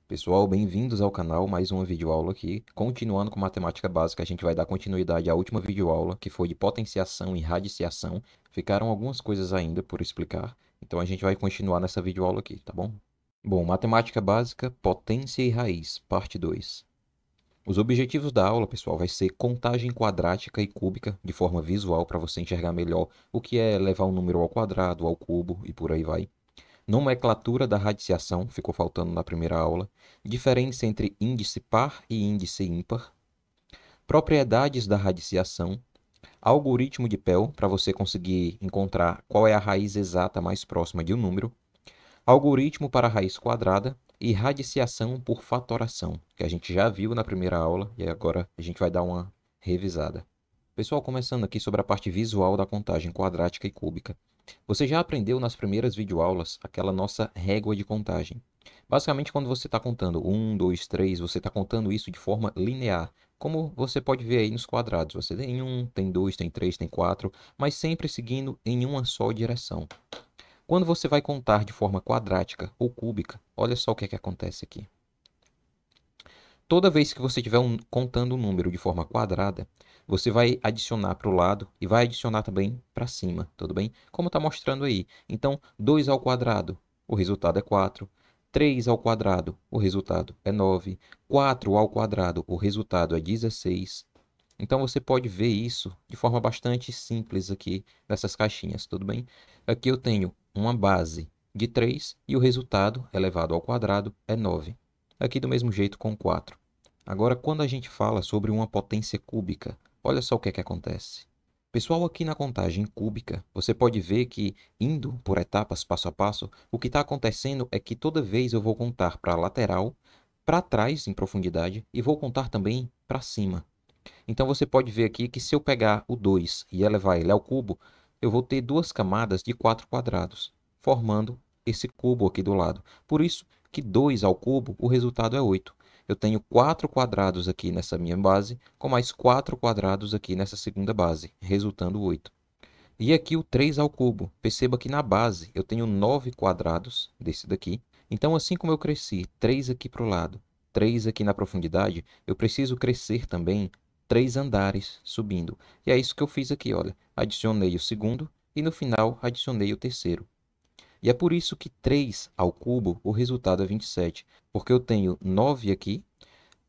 Pessoal, bem-vindos ao canal, mais uma videoaula aqui. Continuando com matemática básica, a gente vai dar continuidade à última videoaula, que foi de potenciação e radiciação. Ficaram algumas coisas ainda por explicar, então a gente vai continuar nessa videoaula aqui, tá bom? Bom, matemática básica, potência e raiz, parte 2. Os objetivos da aula, pessoal, vai ser contagem quadrática e cúbica de forma visual para você enxergar melhor o que é levar um número ao quadrado, ao cubo e por aí vai. Nomenclatura da radiciação, ficou faltando na primeira aula. Diferença entre índice par e índice ímpar. Propriedades da radiciação. Algoritmo de Pell, para você conseguir encontrar qual é a raiz exata mais próxima de um número. Algoritmo para a raiz quadrada. E radiciação por fatoração, que a gente já viu na primeira aula e agora a gente vai dar uma revisada. Pessoal, começando aqui sobre a parte visual da contagem quadrática e cúbica. Você já aprendeu nas primeiras videoaulas aquela nossa régua de contagem. Basicamente, quando você está contando 1, 2, 3, você está contando isso de forma linear. Como você pode ver aí nos quadrados. Você tem 1, tem 2, tem 3, tem 4, mas sempre seguindo em uma só direção. Quando você vai contar de forma quadrática ou cúbica, olha só o que é que acontece aqui. Toda vez que você estiver contando um número de forma quadrada, você vai adicionar para o lado e vai adicionar também para cima, tudo bem? Como está mostrando aí. Então, 2 ao quadrado, o resultado é 4. 3 ao quadrado, o resultado é 9. 4 ao quadrado, o resultado é 16. Então, você pode ver isso de forma bastante simples aqui nessas caixinhas, tudo bem? Aqui eu tenho uma base de 3 e o resultado elevado ao quadrado é 9. Aqui do mesmo jeito com 4. Agora, quando a gente fala sobre uma potência cúbica, olha só o que é que acontece. Pessoal, aqui na contagem cúbica, você pode ver que, indo por etapas passo a passo, o que está acontecendo é que toda vez eu vou contar para a lateral, para trás em profundidade e vou contar também para cima. Então você pode ver aqui que se eu pegar o 2 e elevar ele ao cubo, eu vou ter duas camadas de 4 quadrados, formando esse cubo aqui do lado. Por isso que 2 ao cubo, o resultado é 8. Eu tenho 4 quadrados aqui nessa minha base, com mais 4 quadrados aqui nessa segunda base, resultando 8. E aqui o 3 ao cubo. Perceba que na base eu tenho 9 quadrados desse daqui. Então, assim como eu cresci 3 aqui para o lado, 3 aqui na profundidade, eu preciso crescer também 3 andares subindo. E é isso que eu fiz aqui, olha. Adicionei o segundo e no final adicionei o terceiro. E é por isso que 3 ao cubo, o resultado é 27. Porque eu tenho 9 aqui.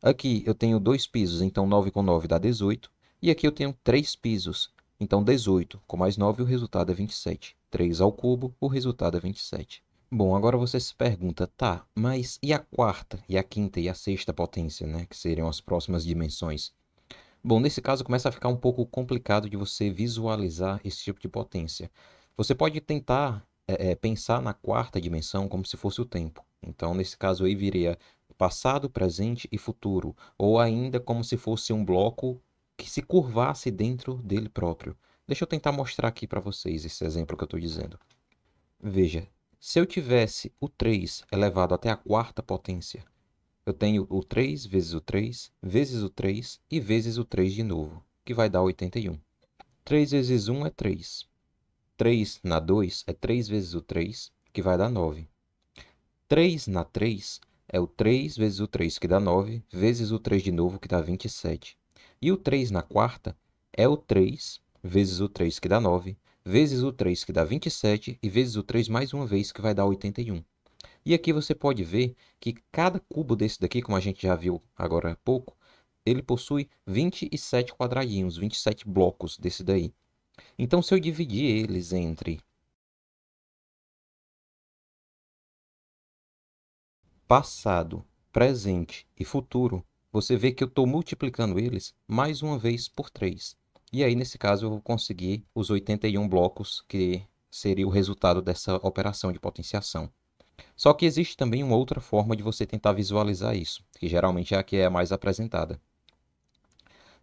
Aqui eu tenho 2 pisos, então 9 com 9 dá 18. E aqui eu tenho 3 pisos, então 18 com mais 9, o resultado é 27. 3 ao cubo, o resultado é 27. Bom, agora você se pergunta, tá, mas e a quarta, e a quinta e a sexta potência, né? Que seriam as próximas dimensões. Bom, nesse caso começa a ficar um pouco complicado de você visualizar esse tipo de potência. Você pode tentar pensar na quarta dimensão como se fosse o tempo. Então, nesse caso aí viria passado, presente e futuro, ou ainda como se fosse um bloco que se curvasse dentro dele próprio. Deixa eu tentar mostrar aqui para vocês esse exemplo que eu estou dizendo. Veja, se eu tivesse o 3 elevado até a quarta potência, eu tenho o 3 vezes o 3, vezes o 3 e vezes o 3 de novo, que vai dar 81. 3 vezes 1 é 3. 3 na 2 é 3 vezes o 3, que vai dar 9. 3 na 3 é o 3 vezes o 3, que dá 9, vezes o 3 de novo, que dá 27. E o 3 na quarta é o 3 vezes o 3, que dá 9, vezes o 3, que dá 27, e vezes o 3 mais uma vez, que vai dar 81. E aqui você pode ver que cada cubo desse daqui, como a gente já viu agora há pouco, ele possui 27 quadradinhos, 27 blocos desse daí. Então, se eu dividir eles entre passado, presente e futuro, você vê que eu estou multiplicando eles mais uma vez por 3. E aí, nesse caso, eu vou conseguir os 81 blocos, que seria o resultado dessa operação de potenciação. Só que existe também uma outra forma de você tentar visualizar isso, que geralmente é a que é a mais apresentada.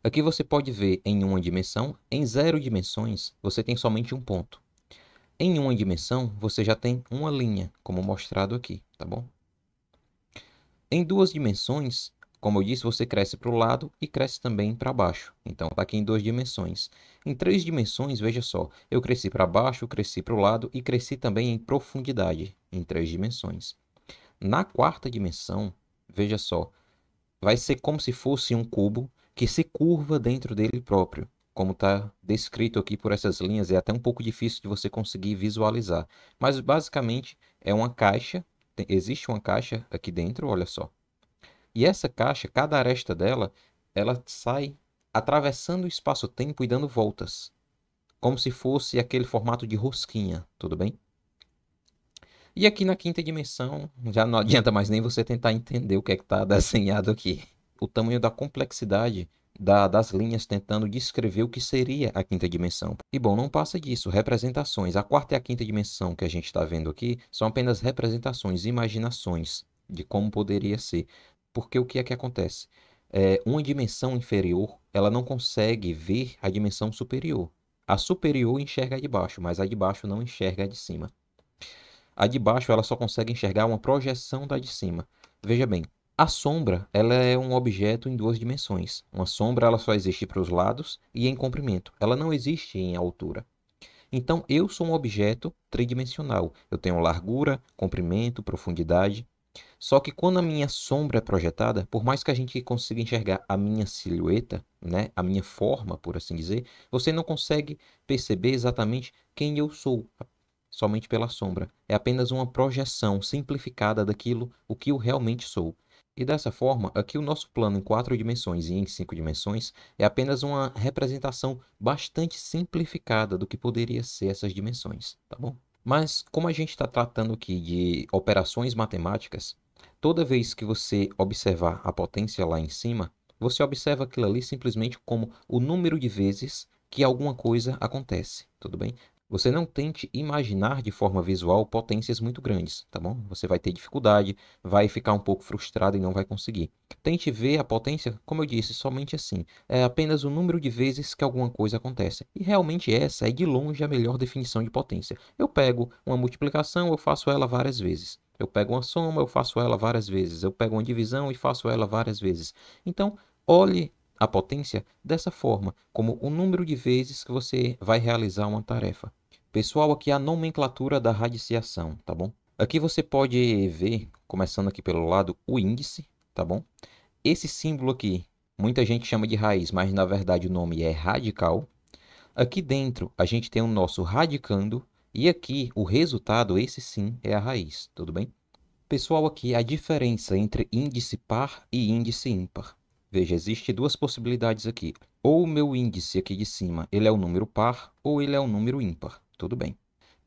Aqui você pode ver em uma dimensão, em 0 dimensões, você tem somente um ponto. Em uma dimensão, você já tem uma linha, como mostrado aqui, tá bom? Em 2 dimensões, como eu disse, você cresce para o lado e cresce também para baixo. Então, está aqui em 2 dimensões. Em 3 dimensões, veja só, eu cresci para baixo, cresci para o lado e cresci também em profundidade, em 3 dimensões. Na quarta dimensão, veja só, vai ser como se fosse um cubo que se curva dentro dele próprio. Como está descrito aqui por essas linhas, é até um pouco difícil de você conseguir visualizar. Mas basicamente é uma caixa, existe uma caixa aqui dentro, olha só. E essa caixa, cada aresta dela, ela sai atravessando o espaço-tempo e dando voltas, como se fosse aquele formato de rosquinha, tudo bem? E aqui na quinta dimensão, já não adianta mais nem você tentar entender o que é que está desenhado aqui. O tamanho da complexidade das linhas tentando descrever o que seria a quinta dimensão. E bom, não passa disso, representações. A quarta e a quinta dimensão que a gente está vendo aqui são apenas representações, imaginações de como poderia ser. Porque o que é que acontece? Uma dimensão inferior, ela não consegue ver a dimensão superior. A superior enxerga a de baixo, mas a de baixo não enxerga a de cima. A de baixo ela só consegue enxergar uma projeção da de cima. Veja bem, a sombra ela é um objeto em duas dimensões. Uma sombra ela só existe para os lados e em comprimento. Ela não existe em altura. Então eu sou um objeto tridimensional. Eu tenho largura, comprimento, profundidade. Só que quando a minha sombra é projetada, por mais que a gente consiga enxergar a minha silhueta, né, a minha forma, por assim dizer, você não consegue perceber exatamente quem eu sou, somente pela sombra. É apenas uma projeção simplificada daquilo o que eu realmente sou. E dessa forma, aqui o nosso plano em 4 dimensões e em 5 dimensões é apenas uma representação bastante simplificada do que poderia ser essas dimensões, tá bom? Mas como a gente está tratando aqui de operações matemáticas, toda vez que você observar a potência lá em cima, você observa aquilo ali simplesmente como o número de vezes que alguma coisa acontece, tudo bem? Você não tente imaginar de forma visual potências muito grandes, tá bom? Você vai ter dificuldade, vai ficar um pouco frustrado e não vai conseguir. Tente ver a potência, como eu disse, somente assim. É apenas o número de vezes que alguma coisa acontece. E realmente essa é de longe a melhor definição de potência. Eu pego uma multiplicação, eu faço ela várias vezes. Eu pego uma soma, eu faço ela várias vezes. Eu pego uma divisão e faço ela várias vezes. Então, olhe a potência dessa forma, como o número de vezes que você vai realizar uma tarefa. Pessoal, aqui é a nomenclatura da radiciação, tá bom? Aqui você pode ver, começando aqui pelo lado, o índice, tá bom? Esse símbolo aqui, muita gente chama de raiz, mas na verdade o nome é radical. Aqui dentro a gente tem o nosso radicando e aqui o resultado, esse sim, é a raiz, tudo bem? Pessoal, aqui a diferença entre índice par e índice ímpar. Veja, existem duas possibilidades aqui. Ou o meu índice aqui de cima, ele é um número par, ou ele é um número ímpar. Tudo bem.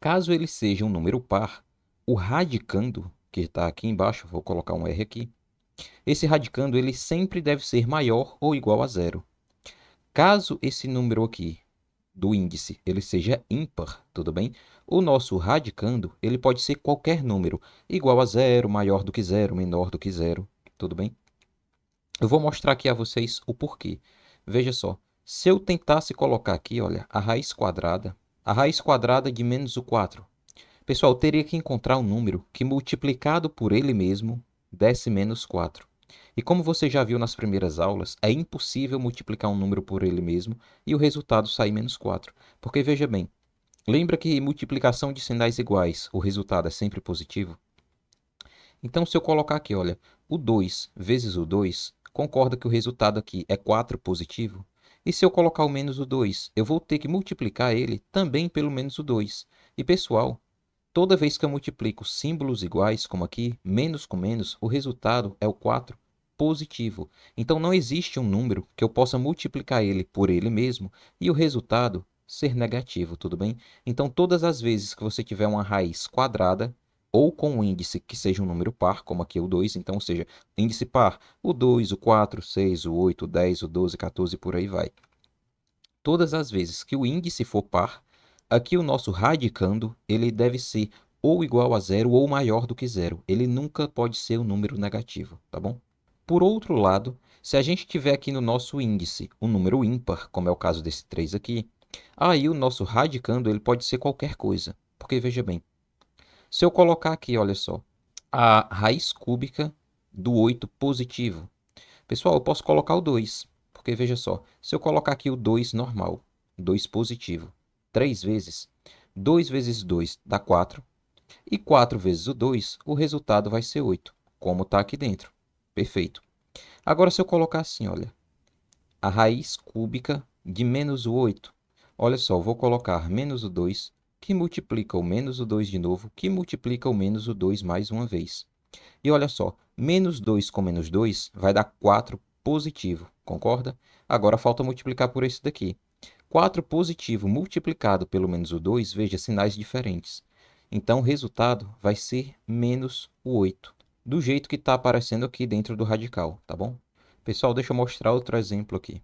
Caso ele seja um número par, o radicando, que está aqui embaixo, vou colocar um R aqui, esse radicando ele sempre deve ser maior ou igual a zero. Caso esse número aqui do índice ele seja ímpar, tudo bem? O nosso radicando ele pode ser qualquer número, igual a zero, maior do que zero, menor do que zero, tudo bem? Eu vou mostrar aqui a vocês o porquê. Veja só, se eu tentasse colocar aqui, olha, a raiz quadrada de menos o 4. Pessoal, eu teria que encontrar um número que multiplicado por ele mesmo desse menos 4. E como você já viu nas primeiras aulas, é impossível multiplicar um número por ele mesmo e o resultado sair menos 4. Porque veja bem, lembra que multiplicação de sinais iguais, o resultado é sempre positivo? Então, se eu colocar aqui, olha, o 2 vezes o 2, concorda que o resultado aqui é 4 positivo? E se eu colocar o menos o 2, eu vou ter que multiplicar ele também pelo menos o 2. E pessoal, toda vez que eu multiplico símbolos iguais, como aqui, menos com menos, o resultado é o 4 positivo. Então não existe um número que eu possa multiplicar ele por ele mesmo e o resultado ser negativo, tudo bem? Então todas as vezes que você tiver uma raiz quadrada ou com um índice que seja um número par, como aqui o 2, então, ou seja, índice par, o 2, o 4, o 6, o 8, o 10, o 12, 14 por aí vai. Todas as vezes que o índice for par, aqui o nosso radicando, ele deve ser ou igual a zero ou maior do que zero. Ele nunca pode ser um número negativo, tá bom? Por outro lado, se a gente tiver aqui no nosso índice um número ímpar, como é o caso desse 3 aqui, aí o nosso radicando ele pode ser qualquer coisa. Porque veja bem, se eu colocar aqui, olha só, a raiz cúbica do 8 positivo. Pessoal, eu posso colocar o 2, porque veja só, se eu colocar aqui o 2 normal, 2 positivo, 3 vezes, 2 vezes 2 dá 4, e 4 vezes o 2, o resultado vai ser 8, como está aqui dentro. Perfeito. Agora, se eu colocar assim, olha, a raiz cúbica de menos o 8. Olha só, eu vou colocar menos o 2, que multiplica o menos o 2 de novo, que multiplica o menos o 2 mais uma vez. E olha só, menos 2 com menos 2 vai dar 4 positivo, concorda? Agora falta multiplicar por esse daqui. 4 positivo multiplicado pelo menos o 2, veja, sinais diferentes. Então, o resultado vai ser menos o 8, do jeito que está aparecendo aqui dentro do radical, tá bom? Pessoal, deixa eu mostrar outro exemplo aqui.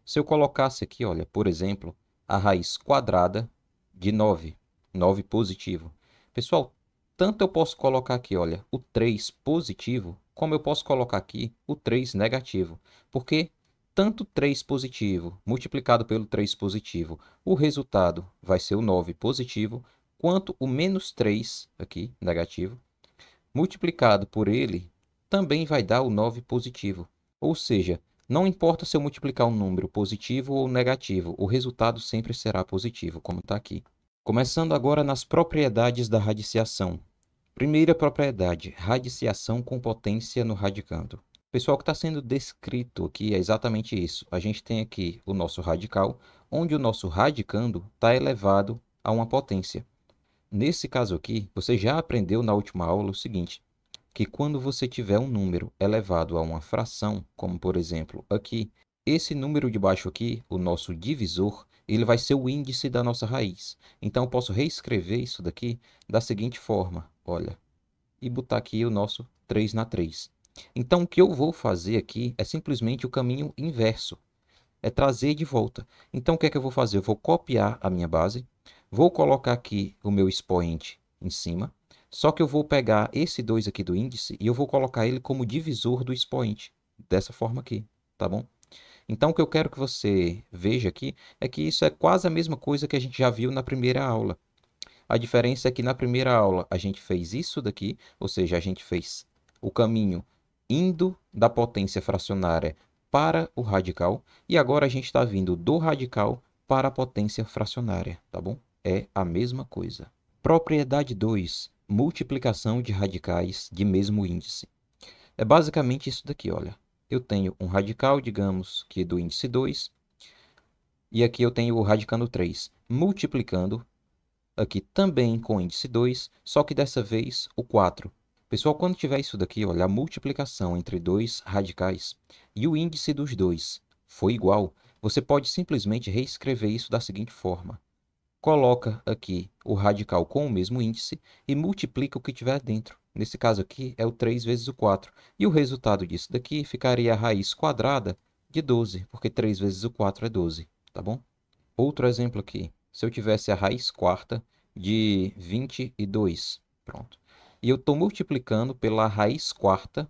Se eu colocasse aqui, olha, por exemplo, a raiz quadrada de 9, 9 positivo. Pessoal, tanto eu posso colocar aqui, olha, o 3 positivo, como eu posso colocar aqui o 3 negativo. Porque tanto 3 positivo multiplicado pelo 3 positivo, o resultado vai ser o 9 positivo, quanto o menos 3, aqui, negativo, multiplicado por ele, também vai dar o 9 positivo. Ou seja, não importa se eu multiplicar um número positivo ou negativo, o resultado sempre será positivo, como está aqui. Começando agora nas propriedades da radiciação. Primeira propriedade, radiciação com potência no radicando. Pessoal, o que está sendo descrito aqui é exatamente isso. A gente tem aqui o nosso radical, onde o nosso radicando está elevado a uma potência. Nesse caso aqui, você já aprendeu na última aula o seguinte, que quando você tiver um número elevado a uma fração, como por exemplo aqui, esse número de baixo aqui, o nosso divisor, ele vai ser o índice da nossa raiz. Então, eu posso reescrever isso daqui da seguinte forma, olha, e botar aqui o nosso 3 na 3. Então, o que eu vou fazer aqui é simplesmente o caminho inverso, é trazer de volta. Então, o que é que eu vou fazer? Eu vou copiar a minha base, vou colocar aqui o meu expoente em cima, só que eu vou pegar esse 2 aqui do índice e eu vou colocar ele como divisor do expoente, dessa forma aqui, tá bom? Então, o que eu quero que você veja aqui é que isso é quase a mesma coisa que a gente já viu na primeira aula. A diferença é que na primeira aula a gente fez isso daqui, ou seja, a gente fez o caminho indo da potência fracionária para o radical, e agora a gente está vindo do radical para a potência fracionária, tá bom? É a mesma coisa. Propriedade 2, multiplicação de radicais de mesmo índice. É basicamente isso daqui, olha. Eu tenho um radical, digamos que do índice 2, e aqui eu tenho o radicando 3, multiplicando aqui também com índice 2, só que dessa vez o 4. Pessoal, quando tiver isso daqui, olha, a multiplicação entre dois radicais e o índice dos dois foi igual, você pode simplesmente reescrever isso da seguinte forma. Coloca aqui o radical com o mesmo índice e multiplica o que tiver dentro. Nesse caso aqui é o 3 vezes o 4. E o resultado disso daqui ficaria a raiz quadrada de 12, porque 3 vezes o 4 é 12, tá bom? Outro exemplo aqui. Se eu tivesse a raiz quarta de 22, pronto. E eu estou multiplicando pela raiz quarta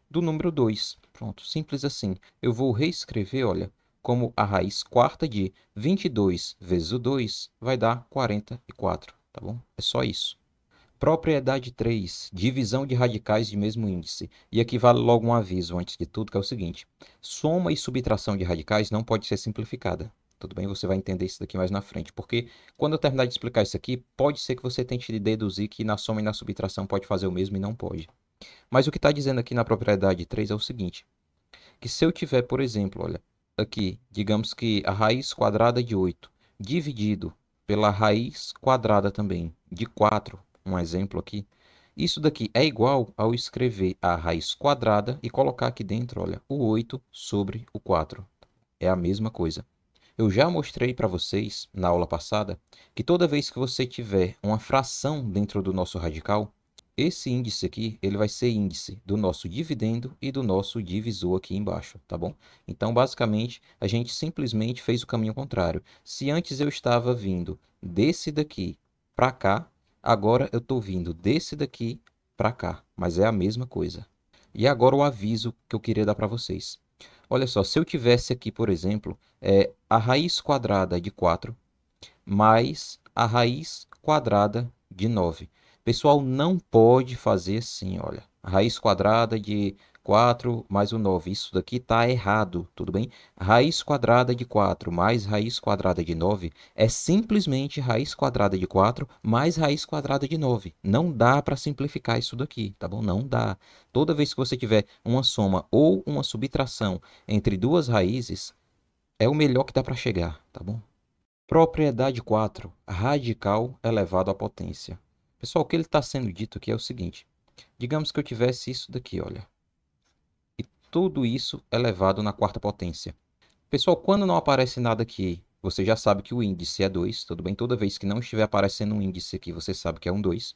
do número 2. Pronto, simples assim. Eu vou reescrever, olha, como a raiz quarta de 22 vezes o 2 vai dar 44, tá bom? É só isso. Propriedade 3, divisão de radicais de mesmo índice. E aqui vale logo um aviso antes de tudo, que é o seguinte. Soma e subtração de radicais não pode ser simplificada. Tudo bem? Você vai entender isso daqui mais na frente. Porque quando eu terminar de explicar isso aqui, pode ser que você tente deduzir que na soma e na subtração pode fazer o mesmo e não pode. Mas o que está dizendo aqui na propriedade 3 é o seguinte. Que se eu tiver, por exemplo, olha, aqui, digamos que a raiz quadrada de 8 dividido pela raiz quadrada também de 4, um exemplo aqui, isso daqui é igual ao escrever a raiz quadrada e colocar aqui dentro, olha, o 8 sobre o 4. É a mesma coisa. Eu já mostrei para vocês, na aula passada, que toda vez que você tiver uma fração dentro do nosso radical, esse índice aqui, ele vai ser índice do nosso dividendo e do nosso divisor aqui embaixo, tá bom? Então, basicamente, a gente simplesmente fez o caminho contrário. Se antes eu estava vindo desse daqui para cá, agora eu estou vindo desse daqui para cá, mas é a mesma coisa. E agora o aviso que eu queria dar para vocês. Olha só, se eu tivesse aqui, por exemplo, a raiz quadrada de 4 mais a raiz quadrada de 9. Pessoal, não pode fazer assim, olha. A raiz quadrada de 4 mais o 9. Isso daqui está errado, tudo bem? Raiz quadrada de 4 mais raiz quadrada de 9 é simplesmente raiz quadrada de 4 mais raiz quadrada de 9. Não dá para simplificar isso daqui, tá bom? Não dá. Toda vez que você tiver uma soma ou uma subtração entre duas raízes, é o melhor que dá para chegar, tá bom? Propriedade 4, radical elevado à potência. Pessoal, o que ele está sendo dito aqui é o seguinte. Digamos que eu tivesse isso daqui, olha. E tudo isso elevado na quarta potência. Pessoal, quando não aparece nada aqui, você já sabe que o índice é 2, tudo bem? Toda vez que não estiver aparecendo um índice aqui, você sabe que é um 2.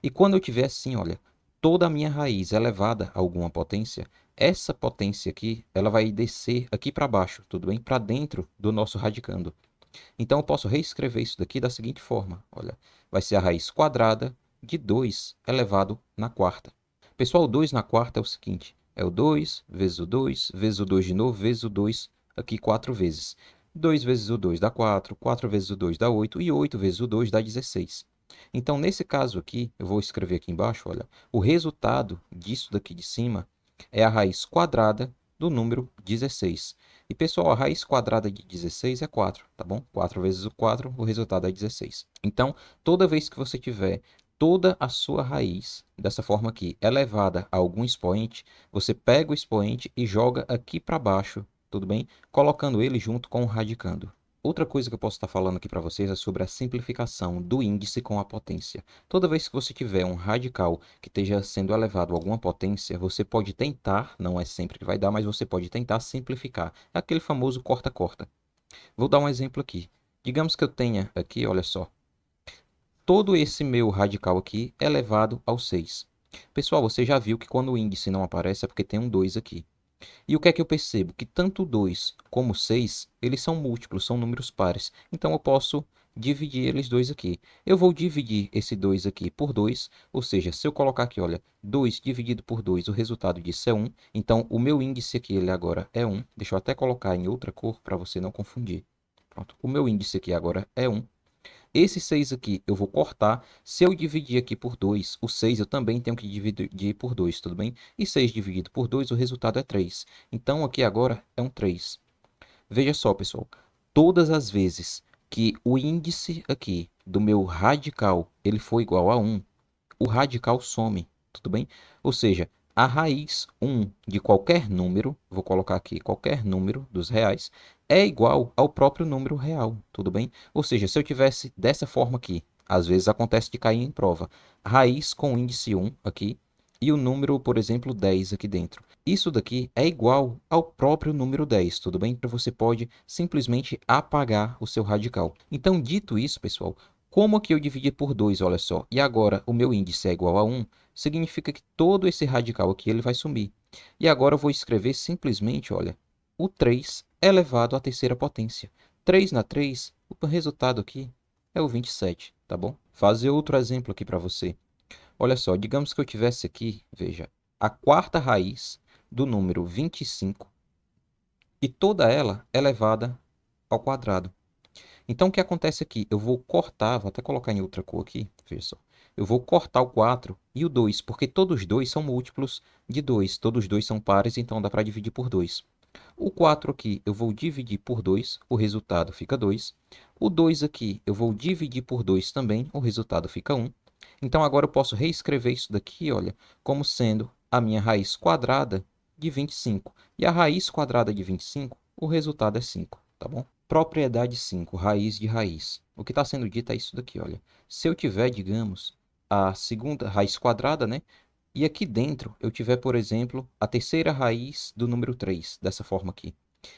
E quando eu tiver assim, olha, toda a minha raiz elevada a alguma potência, essa potência aqui, ela vai descer aqui para baixo, tudo bem? Para dentro do nosso radicando. Então, eu posso reescrever isso daqui da seguinte forma. Olha, vai ser a raiz quadrada de 2 elevado na quarta. Pessoal, o 2 na quarta é o seguinte. É o 2 vezes o 2, vezes o 2 de novo, vezes o 2 aqui 4 vezes. 2 vezes o 2 dá 4, 4 vezes o 2 dá 8 e 8 vezes o 2 dá 16. Então, nesse caso aqui, eu vou escrever aqui embaixo, olha, o resultado disso daqui de cima é a raiz quadrada do número 16. E, pessoal, a raiz quadrada de 16 é 4, tá bom? 4 vezes o 4, o resultado é 16. Então, toda vez que você tiver toda a sua raiz, dessa forma aqui, elevada a algum expoente, você pega o expoente e joga aqui para baixo, tudo bem? Colocando ele junto com o radicando. Outra coisa que eu posso estar falando aqui para vocês é sobre a simplificação do índice com a potência. Toda vez que você tiver um radical que esteja sendo elevado a alguma potência, você pode tentar, não é sempre que vai dar, mas você pode tentar simplificar. É aquele famoso corta-corta. Vou dar um exemplo aqui. Digamos que eu tenha aqui, olha só, todo esse meu radical aqui é elevado ao 6. Pessoal, você já viu que quando o índice não aparece é porque tem um 2 aqui. E o que é que eu percebo? Que tanto 2 como 6, eles são múltiplos, são números pares. Então, eu posso dividir eles dois aqui. Eu vou dividir esse 2 aqui por 2, ou seja, se eu colocar aqui, olha, 2 dividido por 2, o resultado disso é 1. Então, o meu índice aqui, ele agora é 1. Deixa eu até colocar em outra cor para você não confundir. Pronto, o meu índice aqui agora é 1. Esse 6 aqui eu vou cortar. Se eu dividir aqui por 2, o 6 eu também tenho que dividir por 2, tudo bem? E 6 dividido por 2, o resultado é 3. Então, aqui agora é um 3. Veja só, pessoal. Todas as vezes que o índice aqui do meu radical ele for igual a 1, o radical some, tudo bem? Ou seja, a raiz 1 de qualquer número, vou colocar aqui qualquer número dos reais, é igual ao próprio número real, tudo bem? Ou seja, se eu tivesse dessa forma aqui, às vezes acontece de cair em prova, raiz com índice 1 aqui, e o número, por exemplo, 10 aqui dentro. Isso daqui é igual ao próprio número 10, tudo bem? Então você pode simplesmente apagar o seu radical. Então, dito isso, pessoal, como que eu dividi por 2, olha só, e agora o meu índice é igual a 1, significa que todo esse radical aqui ele vai sumir. E agora eu vou escrever simplesmente, olha, o 3 elevado à terceira potência. 3 na 3, o resultado aqui é o 27, tá bom? Fazer outro exemplo aqui para você. Olha só, digamos que eu tivesse aqui, veja, a quarta raiz do número 25 e toda ela elevada ao quadrado. Então, o que acontece aqui? Eu vou cortar, vou até colocar em outra cor aqui, veja só. Eu vou cortar o 4 e o 2, porque todos os dois são múltiplos de 2. Todos os dois são pares, então dá para dividir por 2. O 4 aqui eu vou dividir por 2, o resultado fica 2. O 2 aqui eu vou dividir por 2 também, o resultado fica 1. Então, agora eu posso reescrever isso daqui, olha, como sendo a minha raiz quadrada de 25. E a raiz quadrada de 25, o resultado é 5, tá bom? Propriedade 5, raiz de raiz. O que está sendo dito é isso daqui, olha. Se eu tiver, digamos, a segunda raiz quadrada, né? E aqui dentro eu tiver, por exemplo, a terceira raiz do número 3, dessa forma aqui.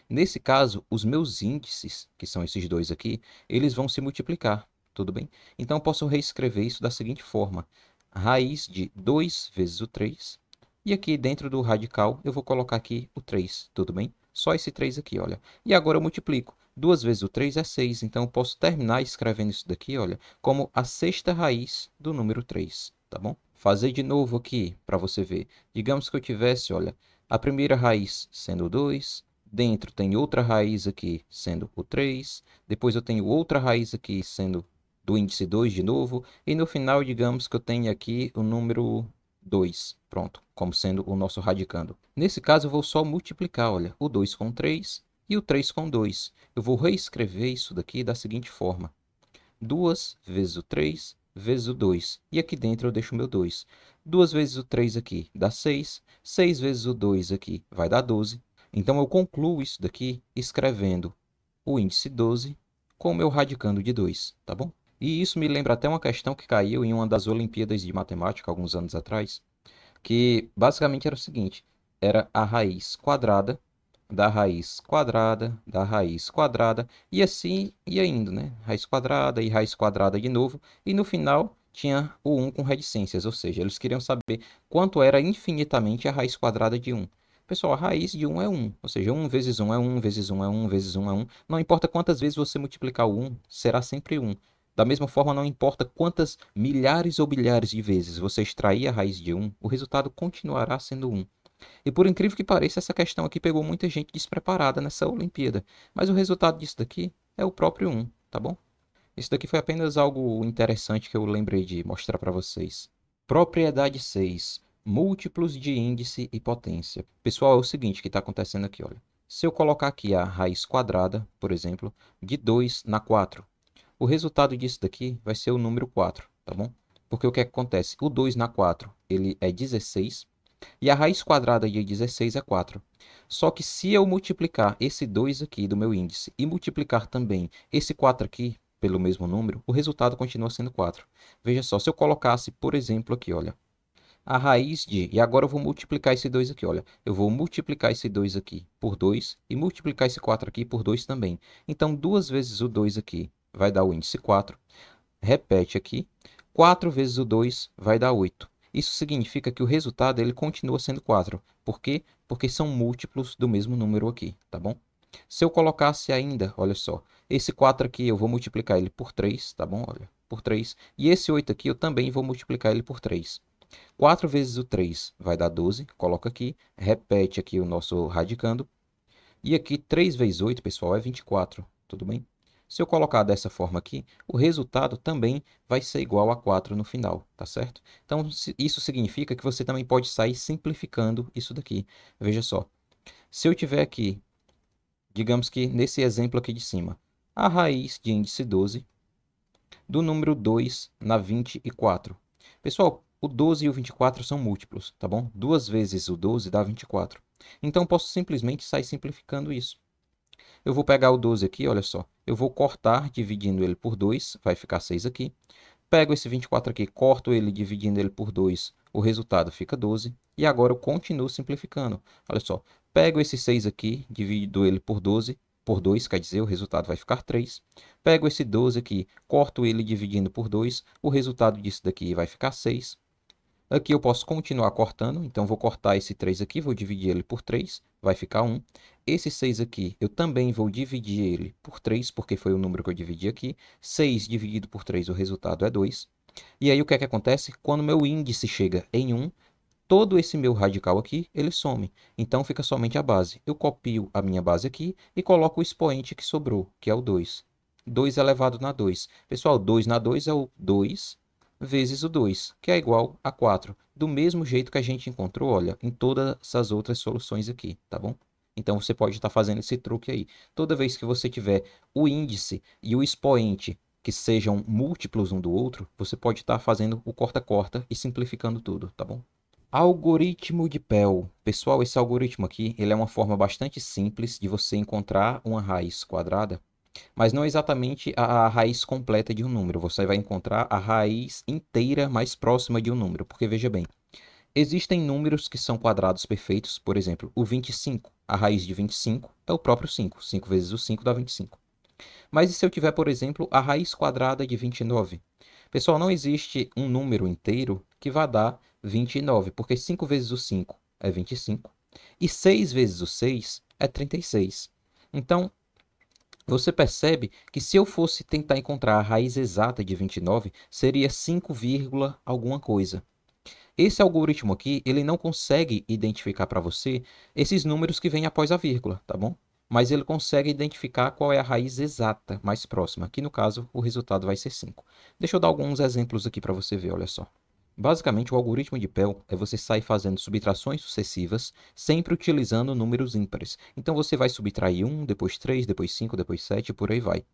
Nesse caso, os meus índices, que são esses dois aqui, eles vão se multiplicar, tudo bem? Então, eu posso reescrever isso da seguinte forma. Raiz de 2 vezes o 3. E aqui dentro do radical, eu vou colocar aqui o 3, tudo bem? Só esse 3 aqui, olha. E agora eu multiplico. 2 vezes o 3 é 6, então eu posso terminar escrevendo isso daqui, olha, como a sexta raiz do número 3, tá bom? Fazer de novo aqui, para você ver. Digamos que eu tivesse, olha, a primeira raiz sendo o 2, dentro tem outra raiz aqui sendo o 3, depois eu tenho outra raiz aqui sendo do índice 2 de novo, e no final, digamos que eu tenho aqui o número 2. Pronto, como sendo o nosso radicando. Nesse caso, eu vou só multiplicar, olha, o 2 com 3 e o 3 com 2. Eu vou reescrever isso daqui da seguinte forma. 2 vezes o 3 vezes o 2. E aqui dentro eu deixo o meu 2. 2 vezes o 3 aqui dá 6. 6 vezes o 2 aqui vai dar 12. Então, eu concluo isso daqui escrevendo o índice 12 com o meu radicando de 2, tá bom? E isso me lembra até uma questão que caiu em uma das Olimpíadas de Matemática, alguns anos atrás, que basicamente era o seguinte, era a raiz quadrada da raiz quadrada, da raiz quadrada, e assim ia indo, né? Raiz quadrada e raiz quadrada de novo, e no final tinha o 1 com reticências, ou seja, eles queriam saber quanto era infinitamente a raiz quadrada de 1. Pessoal, a raiz de 1 é 1, ou seja, 1 vezes 1 é 1, vezes 1 é 1, vezes 1 é 1. Não importa quantas vezes você multiplicar o 1, será sempre 1. Da mesma forma, não importa quantas milhares ou bilhares de vezes você extrair a raiz de 1, o resultado continuará sendo 1. E por incrível que pareça, essa questão aqui pegou muita gente despreparada nessa Olimpíada. Mas o resultado disso daqui é o próprio 1, tá bom? Isso daqui foi apenas algo interessante que eu lembrei de mostrar para vocês. Propriedade 6. Múltiplos de índice e potência. Pessoal, é o seguinte que está acontecendo aqui, olha. Se eu colocar aqui a raiz quadrada, por exemplo, de 2 na 4, o resultado disso daqui vai ser o número 4, tá bom? Porque o que acontece? O 2 na 4, ele é 16, e a raiz quadrada de 16 é 4. Só que se eu multiplicar esse 2 aqui do meu índice e multiplicar também esse 4 aqui pelo mesmo número, o resultado continua sendo 4. Veja só, se eu colocasse, por exemplo, aqui, olha, a raiz de... E agora eu vou multiplicar esse 2 aqui, olha. Eu vou multiplicar esse 2 aqui por 2 e multiplicar esse 4 aqui por 2 também. Então, 2 vezes o 2 aqui vai dar o índice 4. Repete aqui. 4 vezes o 2 vai dar 8. Isso significa que o resultado ele continua sendo 4. Por quê? Porque são múltiplos do mesmo número aqui, tá bom? Se eu colocasse ainda, olha só, esse 4 aqui eu vou multiplicar ele por 3, tá bom? Olha, por 3. E esse 8 aqui eu também vou multiplicar ele por 3. 4 vezes o 3 vai dar 12, coloca aqui, repete aqui o nosso radicando. E aqui 3 vezes 8, pessoal, é 24, tudo bem? Se eu colocar dessa forma aqui, o resultado também vai ser igual a 4 no final, tá certo? Então, isso significa que você também pode sair simplificando isso daqui. Veja só, se eu tiver aqui, digamos que nesse exemplo aqui de cima, a raiz de índice 12 do número 2 na 24. Pessoal, o 12 e o 24 são múltiplos, tá bom? 2 vezes o 12 dá 24. Então, posso simplesmente sair simplificando isso. Eu vou pegar o 12 aqui, olha só. Eu vou cortar dividindo ele por 2, vai ficar 6 aqui. Pego esse 24 aqui, corto ele dividindo ele por 2, o resultado fica 12. E agora eu continuo simplificando. Olha só, pego esse 6 aqui, divido ele por 12, por 2, quer dizer, o resultado vai ficar 3. Pego esse 12 aqui, corto ele dividindo por 2, o resultado disso daqui vai ficar 6. Aqui eu posso continuar cortando, então vou cortar esse 3 aqui, vou dividir ele por 3, vai ficar 1. Esse 6 aqui, eu também vou dividir ele por 3, porque foi o número que eu dividi aqui. 6 dividido por 3, o resultado é 2. E aí o que é que acontece? Quando meu índice chega em 1, todo esse meu radical aqui, ele some. Então fica somente a base. Eu copio a minha base aqui e coloco o expoente que sobrou, que é o 2. 2 elevado na 2. Pessoal, 2 na 2 é o 2 vezes o 2, que é igual a 4. Do mesmo jeito que a gente encontrou, olha, em todas as outras soluções aqui, tá bom? Então, você pode estar fazendo esse truque aí. Toda vez que você tiver o índice e o expoente que sejam múltiplos um do outro, você pode estar fazendo o corta-corta e simplificando tudo, tá bom? Algoritmo de Pell. Pessoal, esse algoritmo aqui, ele é uma forma bastante simples de você encontrar uma raiz quadrada, mas não exatamente a raiz completa de um número. Você vai encontrar a raiz inteira mais próxima de um número. Porque veja bem, existem números que são quadrados perfeitos. Por exemplo, o 25. A raiz de 25 é o próprio 5. 5 vezes o 5 dá 25. Mas e se eu tiver, por exemplo, a raiz quadrada de 29? Pessoal, não existe um número inteiro que vá dar 29, porque 5 vezes o 5 é 25 e 6 vezes o 6 é 36. Então, você percebe que se eu fosse tentar encontrar a raiz exata de 29, seria 5, alguma coisa. Esse algoritmo aqui, ele não consegue identificar para você esses números que vêm após a vírgula, tá bom? Mas ele consegue identificar qual é a raiz exata mais próxima, que no caso o resultado vai ser 5. Deixa eu dar alguns exemplos aqui para você ver, olha só. Basicamente, o algoritmo de Pell é você sair fazendo subtrações sucessivas, sempre utilizando números ímpares. Então, você vai subtrair 1, depois 3, depois 5, depois 7 e por aí vai.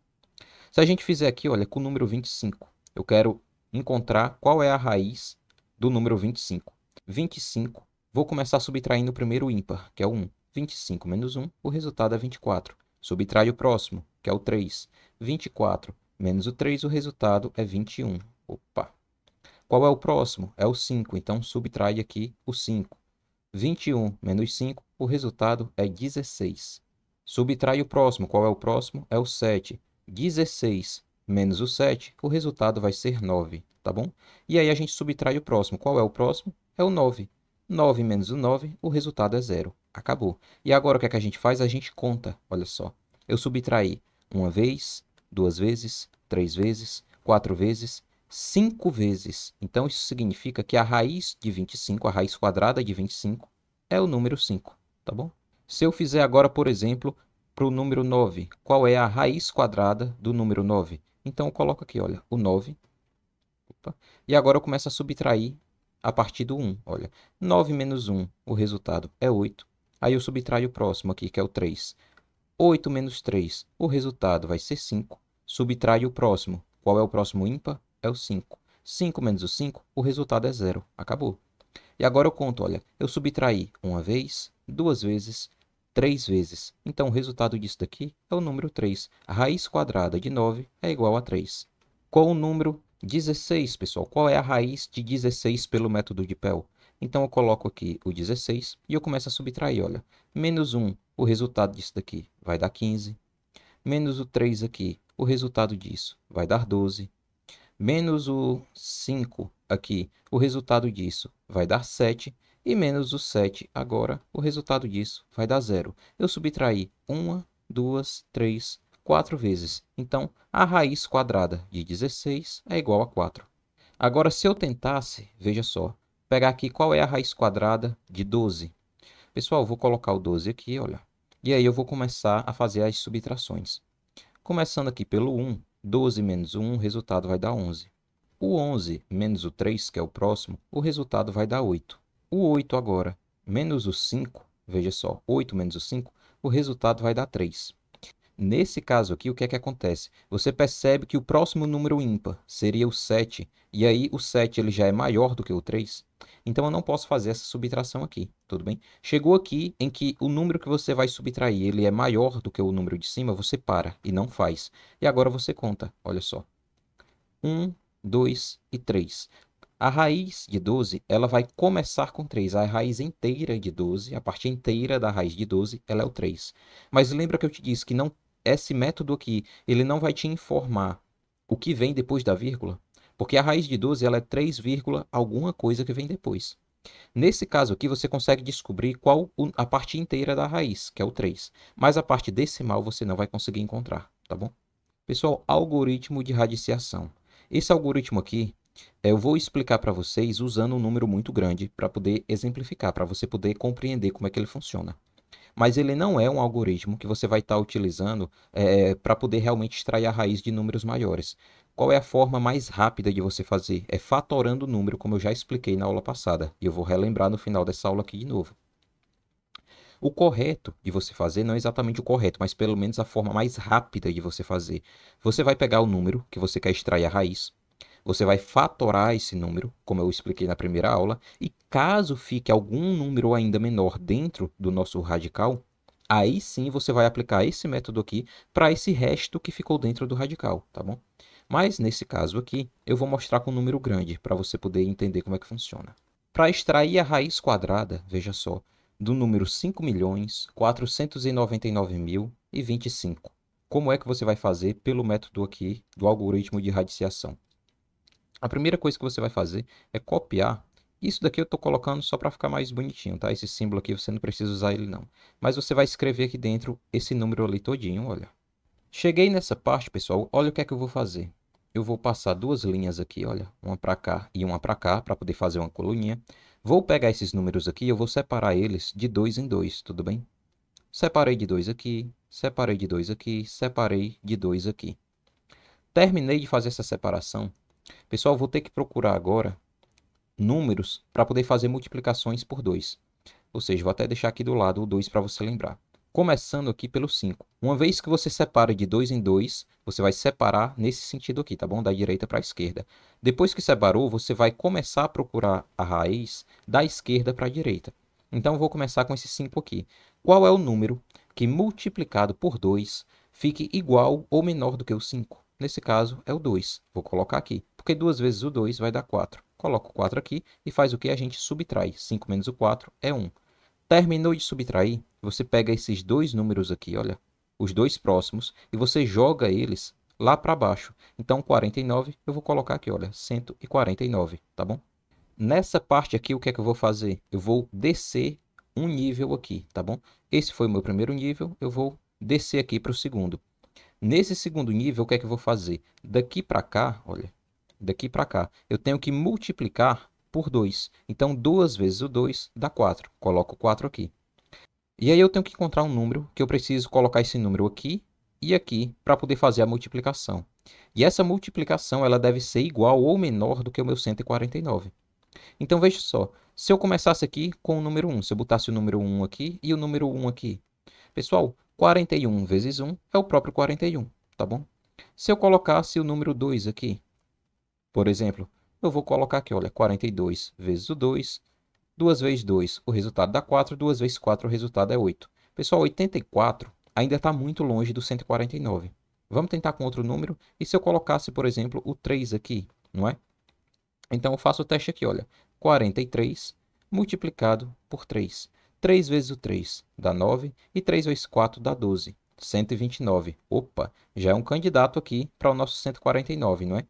Se a gente fizer aqui, olha, com o número 25, eu quero encontrar qual é a raiz do número 25. 25, vou começar subtraindo o primeiro ímpar, que é o 1. 25 menos 1, o resultado é 24. Subtrai o próximo, que é o 3. 24 menos o 3, o resultado é 21. Opa! Qual é o próximo? É o 5, então subtrai aqui o 5. 21 menos 5, o resultado é 16. Subtrai o próximo. Qual é o próximo? É o 7. 16 menos o 7, o resultado vai ser 9, tá bom? E aí a gente subtrai o próximo. Qual é o próximo? É o 9. 9 menos o 9, o resultado é 0. Acabou. E agora o que é que a gente faz? A gente conta, olha só. Eu subtraí uma vez, duas vezes, três vezes, quatro vezes, 5 vezes. Então, isso significa que a raiz de 25, a raiz quadrada de 25, é o número 5, tá bom? Se eu fizer agora, por exemplo, para o número 9, qual é a raiz quadrada do número 9? Então, eu coloco aqui, olha, o 9. Opa, e agora eu começo a subtrair a partir do 1. Olha, 9 menos 1, o resultado é 8. Aí eu subtraio o próximo aqui, que é o 3. 8 menos 3, o resultado vai ser 5. Subtrai o próximo. Qual é o próximo ímpar? É o 5. 5 menos o 5, o resultado é 0. Acabou. E agora eu conto, olha, eu subtraí uma vez, duas vezes, três vezes. Então, o resultado disso daqui é o número 3. A raiz quadrada de 9 é igual a 3. Qual o número 16, pessoal? Qual é a raiz de 16 pelo método de Pell? Então, eu coloco aqui o 16 e eu começo a subtrair, olha. Menos 1, o resultado disso daqui vai dar 15. Menos o 3 aqui, o resultado disso vai dar 12. Menos o 5 aqui, o resultado disso vai dar 7. E menos o 7 agora, o resultado disso vai dar 0. Eu subtraí uma, duas, três, 4 vezes. Então, a raiz quadrada de 16 é igual a 4. Agora, se eu tentasse, veja só, pegar aqui qual é a raiz quadrada de 12. Pessoal, eu vou colocar o 12 aqui, olha. E aí eu vou começar a fazer as subtrações. Começando aqui pelo 1, 12 menos 1, o resultado vai dar 11. O 11 menos o 3, que é o próximo, o resultado vai dar 8. O 8 agora, menos o 5, veja só, 8 menos o 5, o resultado vai dar 3. Nesse caso aqui, o que é que acontece? Você percebe que o próximo número ímpar seria o 7, e aí o 7 ele já é maior do que o 3. Então, eu não posso fazer essa subtração aqui, tudo bem? Chegou aqui em que o número que você vai subtrair ele é maior do que o número de cima, você para e não faz. E agora você conta, olha só. 1, 2 e 3. A raiz de 12, ela vai começar com 3. A raiz inteira de 12, a parte inteira da raiz de 12, ela é o 3. Mas lembra que eu te disse que não, esse método aqui, ele não vai te informar o que vem depois da vírgula, porque a raiz de 12, ela é 3, alguma coisa que vem depois. Nesse caso aqui, você consegue descobrir qual a parte inteira da raiz, que é o 3. Mas a parte decimal você não vai conseguir encontrar, tá bom? Pessoal, algoritmo de radiciação. Esse algoritmo aqui, eu vou explicar para vocês usando um número muito grande para poder exemplificar, para você poder compreender como é que ele funciona. Mas ele não é um algoritmo que você vai estar utilizando para poder realmente extrair a raiz de números maiores. Qual é a forma mais rápida de você fazer? É fatorando o número, como eu já expliquei na aula passada. E eu vou relembrar no final dessa aula aqui de novo. O correto de você fazer, não é exatamente o correto, mas pelo menos a forma mais rápida de você fazer. Você vai pegar o número que você quer extrair a raiz, você vai fatorar esse número, como eu expliquei na primeira aula, e caso fique algum número ainda menor dentro do nosso radical, aí sim você vai aplicar esse método aqui para esse resto que ficou dentro do radical, tá bom? Mas nesse caso aqui, eu vou mostrar com um número grande para você poder entender como é que funciona. Para extrair a raiz quadrada, veja só, do número 5.499.025, como é que você vai fazer pelo método aqui do algoritmo de radiciação? A primeira coisa que você vai fazer é copiar. Isso daqui eu estou colocando só para ficar mais bonitinho, tá? Esse símbolo aqui você não precisa usar ele não. Mas você vai escrever aqui dentro esse número ali todinho, olha. Cheguei nessa parte, pessoal, olha o que é que eu vou fazer. Eu vou passar duas linhas aqui, olha, uma para cá e uma para cá, para poder fazer uma coluninha. Vou pegar esses números aqui e eu vou separar eles de 2 em 2, tudo bem? Separei de 2 aqui, separei de 2 aqui, separei de 2 aqui. Terminei de fazer essa separação. Pessoal, vou ter que procurar agora números para poder fazer multiplicações por 2. Ou seja, vou até deixar aqui do lado o 2 para você lembrar. Começando aqui pelo 5. Uma vez que você separa de 2 em 2, você vai separar nesse sentido aqui, tá bom? Da direita para a esquerda. Depois que separou, você vai começar a procurar a raiz da esquerda para a direita. Então, eu vou começar com esse 5 aqui. Qual é o número que multiplicado por 2 fique igual ou menor do que o 5? Nesse caso, é o 2. Vou colocar aqui, porque 2 vezes o 2 vai dar 4. Coloco o 4 aqui e faz o que? A gente subtrai. 5 menos o 4 é 1. Terminou de subtrair, você pega esses dois números aqui, olha, os dois próximos, e você joga eles lá para baixo. Então, 49, eu vou colocar aqui, olha, 149, tá bom? Nessa parte aqui, o que é que eu vou fazer? Eu vou descer um nível aqui, tá bom? Esse foi o meu primeiro nível, eu vou descer aqui para o segundo. Nesse segundo nível, o que é que eu vou fazer? Daqui para cá, olha, daqui para cá, eu tenho que multiplicar por 2. Então, 2 vezes o 2 dá 4. Coloco o 4 aqui. E aí eu tenho que encontrar um número, que eu preciso colocar esse número aqui e aqui para poder fazer a multiplicação. E essa multiplicação ela deve ser igual ou menor do que o meu 149. Então, veja só, se eu começasse aqui com o número 1, se eu botasse o número 1 aqui e o número 1 aqui. Pessoal, 41 vezes 1 é o próprio 41, tá bom? Se eu colocasse o número 2 aqui, por exemplo, eu vou colocar aqui, olha, 42 vezes o 2, 2 vezes 2, o resultado dá 4, 2 vezes 4, o resultado é 8. Pessoal, 84 ainda está muito longe do 149. Vamos tentar com outro número? E se eu colocasse, por exemplo, o 3 aqui, não é? Então, eu faço o teste aqui, olha. 43 multiplicado por 3. 3 vezes o 3 dá 9 e 3 vezes 4 dá 12. 129. Opa, já é um candidato aqui para o nosso 149, não é?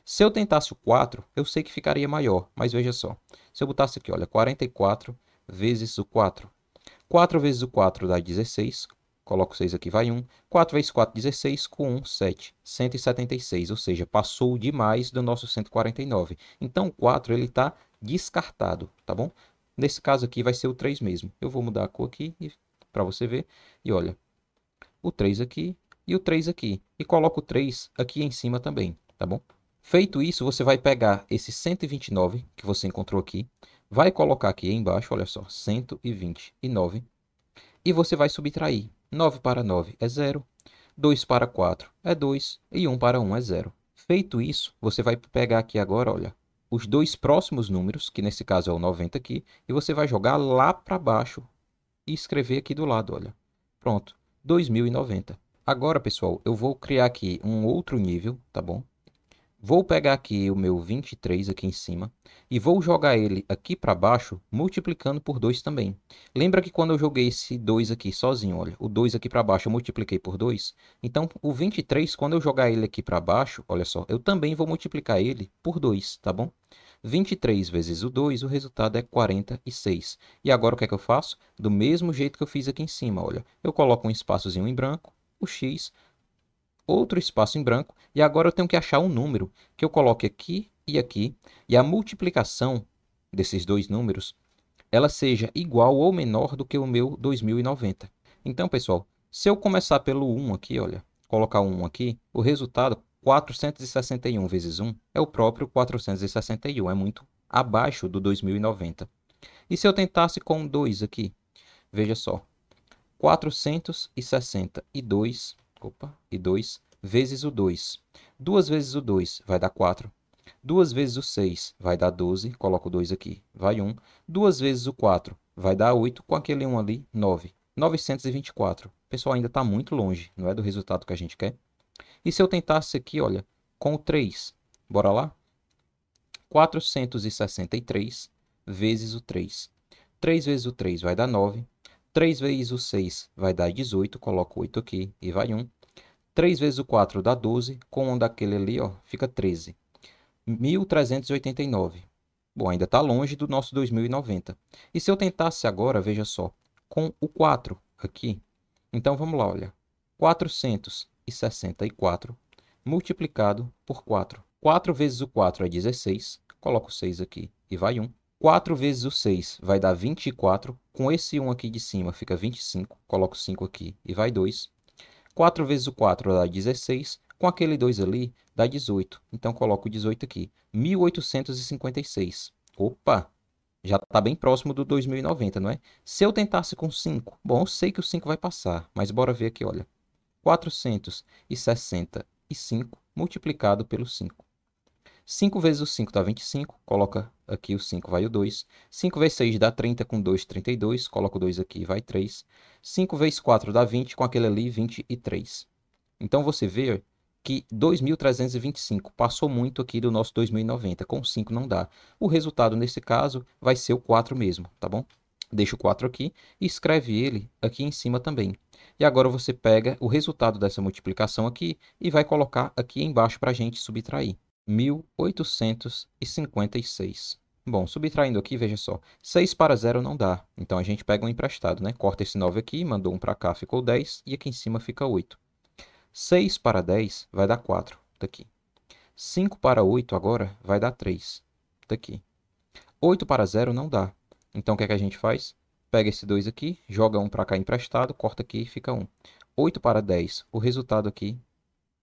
Se eu tentasse o 4, eu sei que ficaria maior, mas veja só. Se eu botasse aqui, olha, 44 vezes o 4. 4 vezes o 4 dá 16. Coloco 6 aqui, vai 1. 4 vezes 4, 16. Com 1, 7. 176, ou seja, passou demais do nosso 149. Então, o 4 ele está descartado, tá bom? Nesse caso aqui vai ser o 3 mesmo. Eu vou mudar a cor aqui para você ver. E olha, o 3 aqui e o 3 aqui. E coloco o 3 aqui em cima também, tá bom? Feito isso, você vai pegar esse 129 que você encontrou aqui, vai colocar aqui embaixo, olha só, 129, e você vai subtrair. 9 para 9 é 0, 2 para 4 é 2 e 1 para 1 é 0. Feito isso, você vai pegar aqui agora, olha, os dois próximos números, que nesse caso é o 90 aqui, e você vai jogar lá para baixo e escrever aqui do lado, olha. Pronto, 2090. Agora, pessoal, eu vou criar aqui um outro nível, tá bom? Vou pegar aqui o meu 23 aqui em cima e vou jogar ele aqui para baixo, multiplicando por 2 também. Lembra que quando eu joguei esse 2 aqui sozinho, olha, o 2 aqui para baixo eu multipliquei por 2? Então, o 23, quando eu jogar ele aqui para baixo, olha só, eu também vou multiplicar ele por 2, tá bom? 23 vezes o 2, o resultado é 46. E agora o que é que eu faço? Do mesmo jeito que eu fiz aqui em cima, olha. Eu coloco um espaçozinho em branco, o X, outro espaço em branco, e agora eu tenho que achar um número que eu coloque aqui, e a multiplicação desses dois números, ela seja igual ou menor do que o meu 2090. Então, pessoal, se eu começar pelo 1 aqui, olha, colocar o 1 aqui, o resultado, 461 vezes 1, é o próprio 461, é muito abaixo do 2090. E se eu tentasse com 2 aqui? Veja só, 462, e 2 vezes o 2. 2 vezes o 2 vai dar 4. 2 vezes o 6 vai dar 12. Coloco o 2 aqui, vai 1. 2 vezes o 4 vai dar 8. Com aquele 1 ali, 9. 924. Pessoal, ainda está muito longe, não é do resultado que a gente quer? E se eu tentasse aqui, olha, com o 3? Bora lá? 463 vezes o 3. 3 vezes o 3 vai dar 9. 3 vezes o 6 vai dar 18. Coloco 8 aqui e vai 1. 3 vezes o 4 dá 12. Com um daquele ali, ó, fica 13. 1389. Bom, ainda está longe do nosso 2090. E se eu tentasse agora, veja só, com o 4 aqui. Então, vamos lá, olha. 464 multiplicado por 4. 4 vezes o 4 é 16. Coloco 6 aqui e vai 1. 4 vezes o 6 vai dar 24. Com esse 1 aqui de cima fica 25. Coloco 5 aqui e vai 2. 4 vezes o 4 dá 16. Com aquele 2 ali, dá 18. Então, coloco 18 aqui. 1856. Opa, já está bem próximo do 2090, não é? Se eu tentasse com 5, bom, eu sei que o 5 vai passar, mas bora ver aqui, olha. 465 multiplicado pelo 5. 5 vezes o 5 dá 25, coloca aqui o 5, vai o 2. 5 vezes 6 dá 30, com 2, 32, coloca o 2 aqui, vai 3. 5 vezes 4 dá 20, com aquele ali, 23. Então, você vê que 2.325 passou muito aqui do nosso 2090, com 5 não dá. O resultado, nesse caso, vai ser o 4 mesmo, tá bom? Deixa o 4 aqui e escreve ele aqui em cima também. E agora você pega o resultado dessa multiplicação aqui e vai colocar aqui embaixo para a gente subtrair. 1.856. Bom, subtraindo aqui, veja só, 6 para 0 não dá, então a gente pega um emprestado, né? Corta esse 9 aqui, mandou um para cá, ficou 10, e aqui em cima fica 8. 6 para 10 vai dar 4, daqui. 5 para 8 agora vai dar 3, daqui. 8 para 0 não dá, então o que é que a gente faz? Pega esse 2 aqui, joga um para cá emprestado, corta aqui e fica 1. 8 para 10, o resultado aqui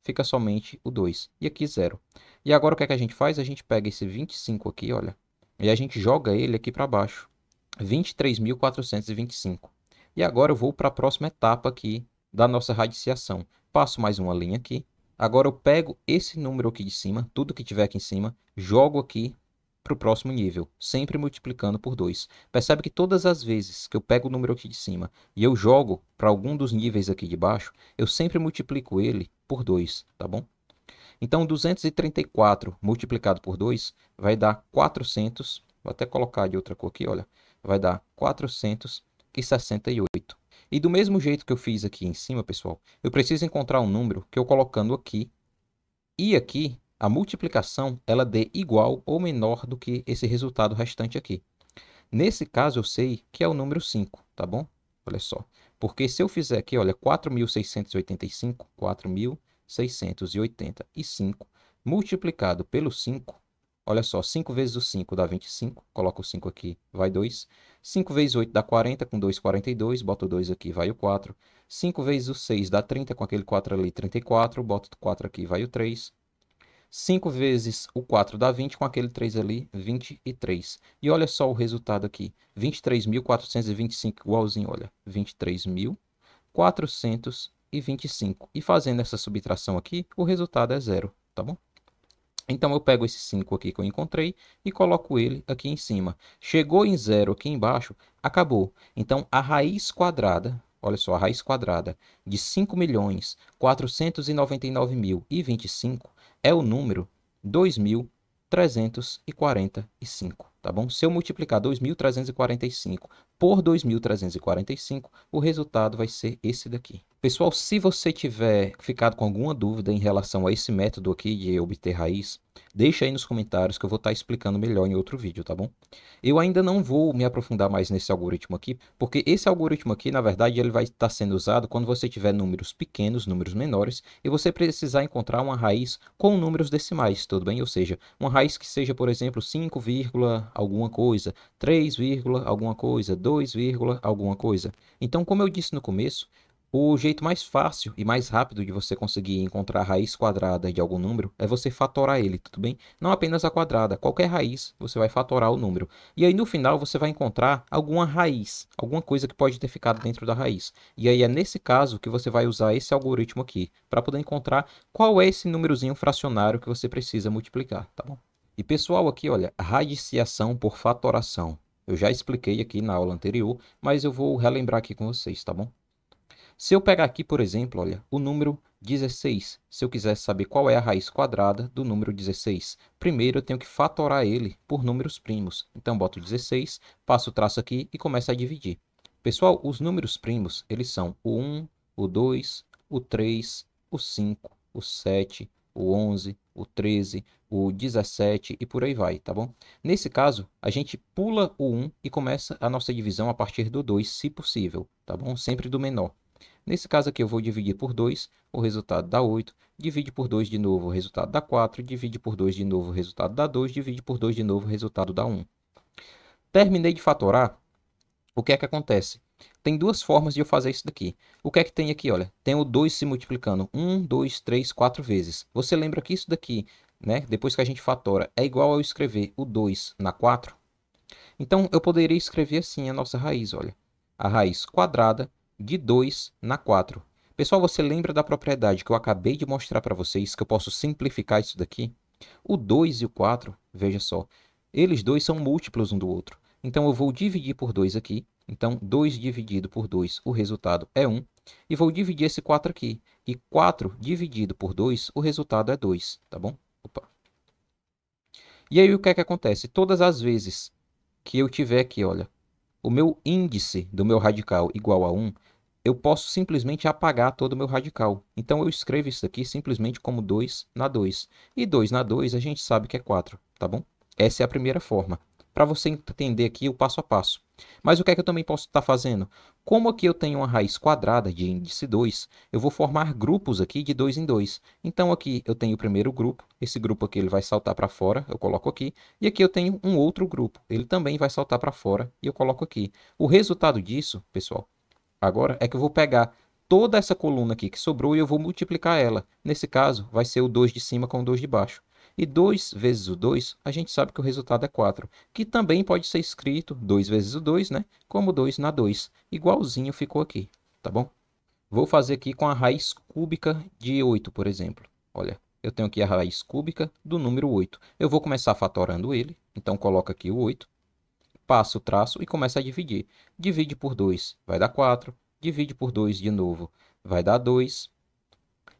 fica somente o 2. E aqui 0. E agora o que é que a gente faz? A gente pega esse 25 aqui, olha, e a gente joga ele aqui para baixo. 23.425. E agora eu vou para a próxima etapa aqui da nossa radiciação. Passo mais uma linha aqui. Agora eu pego esse número aqui de cima, tudo que tiver aqui em cima, jogo aqui para o próximo nível, sempre multiplicando por 2. Percebe que todas as vezes que eu pego o número aqui de cima e eu jogo para algum dos níveis aqui de baixo, eu sempre multiplico ele por 2, tá bom? Então, 234 multiplicado por 2 vai dar 400. Vou até colocar de outra cor aqui, olha. Vai dar 468. E do mesmo jeito que eu fiz aqui em cima, pessoal, eu preciso encontrar um número que eu colocando aqui e aqui, a multiplicação, ela dê igual ou menor do que esse resultado restante aqui. Nesse caso, eu sei que é o número 5, tá bom? Olha só. Porque se eu fizer aqui, olha, 4.685, 4.685 multiplicado pelo 5, olha só, 5 vezes o 5 dá 25, coloca o 5 aqui, vai 2. 5 vezes 8 dá 40, com 2, 42, bota o 2 aqui, vai o 4. 5 vezes o 6 dá 30, com aquele 4 ali, 34, bota o 4 aqui, vai o 3. 5 vezes o 4 dá 20, com aquele 3 ali, 23. E olha só o resultado aqui, 23.425, igualzinho, olha, 23.425. E fazendo essa subtração aqui, o resultado é 0, tá bom? Então, eu pego esse 5 aqui que eu encontrei e coloco ele aqui em cima. Chegou em 0 aqui embaixo, acabou. Então, a raiz quadrada, olha só, a raiz quadrada de 5.499.025 é o número 2.345, tá bom? Se eu multiplicar 2.345 por 2.345, o resultado vai ser esse daqui. Pessoal, se você tiver ficado com alguma dúvida em relação a esse método aqui de obter raiz, deixa aí nos comentários que eu vou estar explicando melhor em outro vídeo, tá bom? Eu ainda não vou me aprofundar mais nesse algoritmo aqui, porque esse algoritmo aqui, na verdade, ele vai estar sendo usado quando você tiver números pequenos, números menores, e você precisar encontrar uma raiz com números decimais, tudo bem? Ou seja, uma raiz que seja, por exemplo, 5, alguma coisa, 3, alguma coisa, 2, alguma coisa. Então, como eu disse no começo, o jeito mais fácil e mais rápido de você conseguir encontrar a raiz quadrada de algum número é você fatorar ele, tudo bem? Não apenas a quadrada, qualquer raiz você vai fatorar o número. E aí no final você vai encontrar alguma raiz, alguma coisa que pode ter ficado dentro da raiz. E aí é nesse caso que você vai usar esse algoritmo aqui, para poder encontrar qual é esse númerozinho fracionário que você precisa multiplicar, tá bom? E pessoal, aqui olha, radiciação por fatoração. Eu já expliquei aqui na aula anterior, mas eu vou relembrar aqui com vocês, tá bom? Se eu pegar aqui, por exemplo, olha, o número 16, se eu quiser saber qual é a raiz quadrada do número 16, primeiro eu tenho que fatorar ele por números primos. Então, boto 16, passo o traço aqui e começo a dividir. Pessoal, os números primos, eles são o 1, o 2, o 3, o 5, o 7, o 11, o 13, o 17 e por aí vai, tá bom? Nesse caso, a gente pula o 1 e começa a nossa divisão a partir do 2, se possível, tá bom? Sempre do menor. Nesse caso aqui eu vou dividir por 2, o resultado dá 8, divide por 2 de novo, o resultado dá 4, divide por 2 de novo, o resultado dá 2, divide por 2 de novo, o resultado dá 1. Terminei de fatorar, o que é que acontece? Tem duas formas de eu fazer isso daqui. O que é que tem aqui, olha? Tem o 2 se multiplicando 1, 2, 3, 4 vezes. Você lembra que isso daqui, né, depois que a gente fatora, é igual a eu escrever o 2 na 4? Então, eu poderia escrever assim a nossa raiz, olha. A raiz quadrada de 2 na 4. Pessoal, você lembra da propriedade que eu acabei de mostrar para vocês, que eu posso simplificar isso daqui? O 2 e o 4, veja só, eles dois são múltiplos um do outro. Então, eu vou dividir por 2 aqui. Então, 2 dividido por 2, o resultado é 1. E vou dividir esse 4 aqui. E 4 dividido por 2, o resultado é 2, tá bom? Opa. E aí, o que é que acontece? Todas as vezes que eu tiver aqui, olha, o meu índice do meu radical igual a 1, eu posso simplesmente apagar todo o meu radical. Então, eu escrevo isso aqui simplesmente como 2 na 2. E 2 na 2 a gente sabe que é 4, tá bom? Essa é a primeira forma, para você entender aqui o passo a passo. Mas o que é que eu também posso estar fazendo? Como aqui eu tenho uma raiz quadrada de índice 2, eu vou formar grupos aqui de 2 em 2. Então aqui eu tenho o primeiro grupo, esse grupo aqui ele vai saltar para fora, eu coloco aqui. E aqui eu tenho um outro grupo, ele também vai saltar para fora e eu coloco aqui. O resultado disso, pessoal, agora é que eu vou pegar toda essa coluna aqui que sobrou e eu vou multiplicar ela. Nesse caso, vai ser o 2 de cima com o 2 de baixo. E 2 vezes o 2, a gente sabe que o resultado é 4, que também pode ser escrito 2 vezes o 2, né? Como 2 na 2. Igualzinho ficou aqui, tá bom? Vou fazer aqui com a raiz cúbica de 8, por exemplo. Olha, eu tenho aqui a raiz cúbica do número 8. Eu vou começar fatorando ele, então coloco aqui o 8. Passa o traço e começa a dividir. Divide por 2, vai dar 4. Divide por 2 de novo, vai dar 2.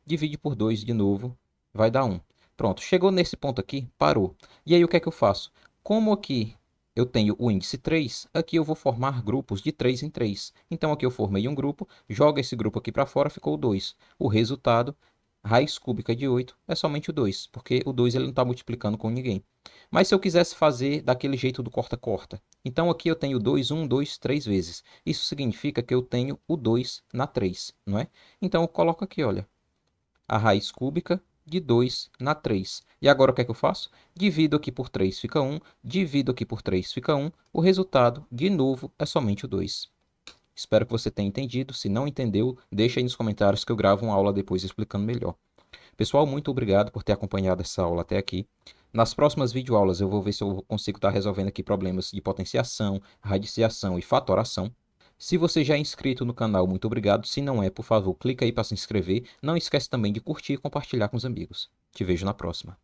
Divide por 2 de novo, vai dar 1. Pronto, chegou nesse ponto aqui, parou. E aí o que é que eu faço? Como aqui eu tenho o índice 3, aqui eu vou formar grupos de 3 em 3. Então aqui eu formei um grupo, joga esse grupo aqui para fora, ficou o 2. O resultado, raiz cúbica de 8, é somente o 2, porque o 2 ele não está multiplicando com ninguém. Mas se eu quisesse fazer daquele jeito do corta-corta, então aqui eu tenho 2, 1, 2, 3 vezes. Isso significa que eu tenho o 2 na 3, não é? Então eu coloco aqui, olha, a raiz cúbica de 2 na 3. E agora o que é que eu faço? Divido aqui por 3, fica 1. Divido aqui por 3, fica 1. O resultado, de novo, é somente o 2. Espero que você tenha entendido. Se não entendeu, deixa aí nos comentários que eu gravo uma aula depois explicando melhor. Pessoal, muito obrigado por ter acompanhado essa aula até aqui. Nas próximas videoaulas eu vou ver se eu consigo estar resolvendo aqui problemas de potenciação, radiciação e fatoração. Se você já é inscrito no canal, muito obrigado. Se não é, por favor, clica aí para se inscrever. Não esquece também de curtir e compartilhar com os amigos. Te vejo na próxima.